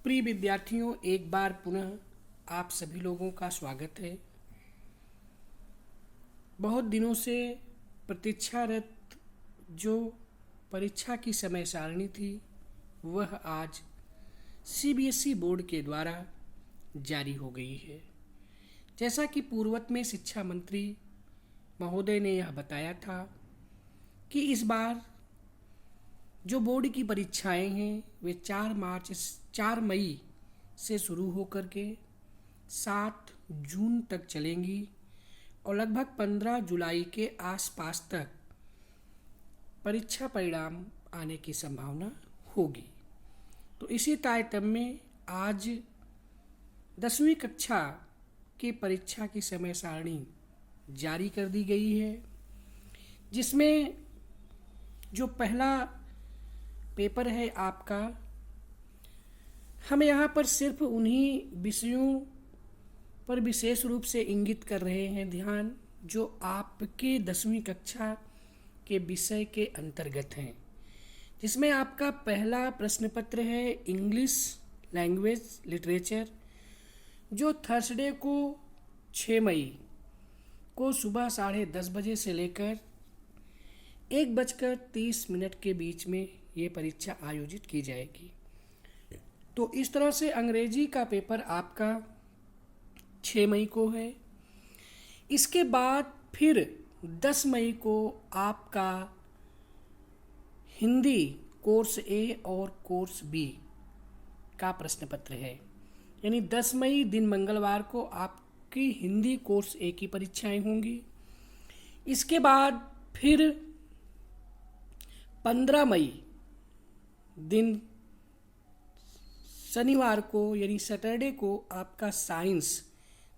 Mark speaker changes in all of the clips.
Speaker 1: प्रिय विद्यार्थियों, एक बार पुनः आप सभी लोगों का स्वागत है। बहुत दिनों से प्रतीक्षारत जो परीक्षा की समय सारणी थी वह आज सीबीएसई बोर्ड के द्वारा जारी हो गई है। जैसा कि पूर्वत में शिक्षा मंत्री महोदय ने यह बताया था कि इस बार जो बोर्ड की परीक्षाएं हैं वे 4 मई से शुरू होकर के 7 जून तक चलेंगी और लगभग 15 जुलाई के आसपास तक परीक्षा परिणाम आने की संभावना होगी। तो इसी तारतम्य में आज 10वीं कक्षा की परीक्षा की समय सारणी जारी कर दी गई है, जिसमें जो पहला पेपर है आपका, हम यहाँ पर सिर्फ उन्हीं विषयों पर विशेष रूप से इंगित कर रहे हैं ध्यान जो आपके 10वीं कक्षा के विषय के अंतर्गत हैं, जिसमें आपका पहला प्रश्न पत्र है इंग्लिश लैंग्वेज लिटरेचर, जो थर्सडे को 6 मई को सुबह 10:30 बजे से लेकर 1:30 के बीच में ये परीक्षा आयोजित की जाएगी। तो इस तरह से अंग्रेजी का पेपर आपका 6 मई को है। इसके बाद फिर 10 मई को आपका हिंदी कोर्स ए और कोर्स बी का प्रश्न पत्र है, यानी 10 मई दिन मंगलवार को आपकी हिंदी कोर्स ए की परीक्षाएं होंगी। इसके बाद फिर 15 मई दिन शनिवार को यानी सैटरडे को आपका साइंस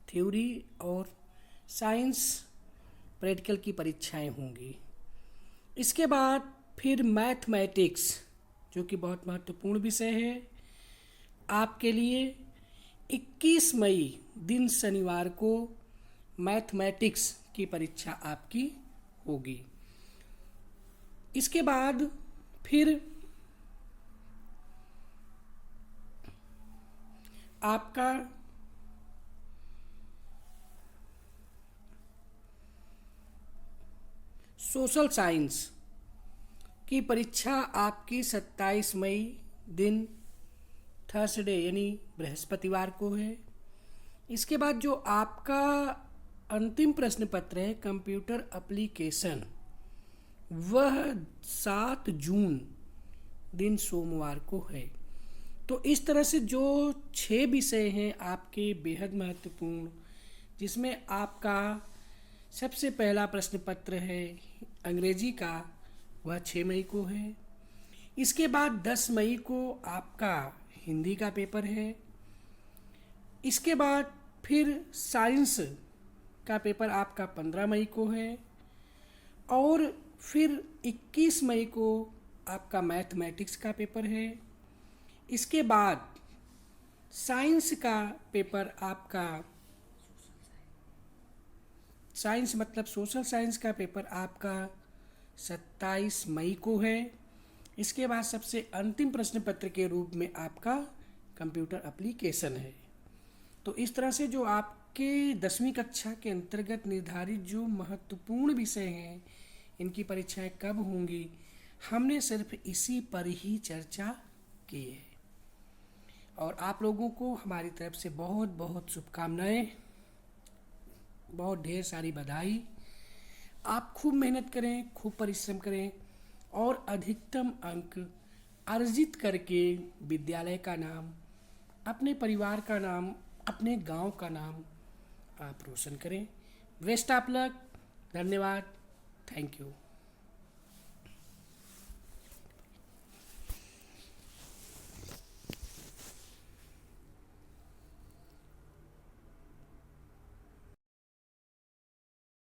Speaker 1: थ्योरी और साइंस प्रैक्टिकल की परीक्षाएं होंगी। इसके बाद फिर मैथमेटिक्स, जो कि बहुत महत्वपूर्ण विषय है आपके लिए, 21 मई दिन शनिवार को मैथमेटिक्स की परीक्षा आपकी होगी। इसके बाद फिर आपका सोशल साइंस की परीक्षा आपकी 27 मई दिन थर्सडे यानी बृहस्पतिवार को है। इसके बाद जो आपका अंतिम प्रश्न पत्र है कंप्यूटर एप्लीकेशन, वह 7 जून दिन सोमवार को है। तो इस तरह से जो 6 विषय हैं आपके बेहद महत्वपूर्ण, जिसमें आपका सबसे पहला प्रश्न पत्र है अंग्रेजी का, वह 6 मई को है। इसके बाद 10 मई को आपका हिंदी का पेपर है। इसके बाद फिर साइंस का पेपर आपका 15 मई को है और फिर 21 मई को आपका मैथमेटिक्स का पेपर है। इसके बाद साइंस का पेपर आपका साइंस मतलब सोशल साइंस का पेपर आपका 27 मई को है। इसके बाद सबसे अंतिम प्रश्न पत्र के रूप में आपका कंप्यूटर एप्लीकेशन है। तो इस तरह से जो आपके 10वीं कक्षा के अंतर्गत निर्धारित जो महत्वपूर्ण विषय हैं, इनकी परीक्षाएं कब होंगी, हमने सिर्फ इसी पर ही चर्चा की है। और आप लोगों को हमारी तरफ से बहुत बहुत शुभकामनाएं, बहुत ढेर सारी बधाई। आप खूब मेहनत करें, खूब परिश्रम करें और अधिकतम अंक अर्जित करके विद्यालय का नाम, अपने परिवार का नाम, अपने गांव का नाम आप रोशन करें। Best of luck. धन्यवाद। Thank you.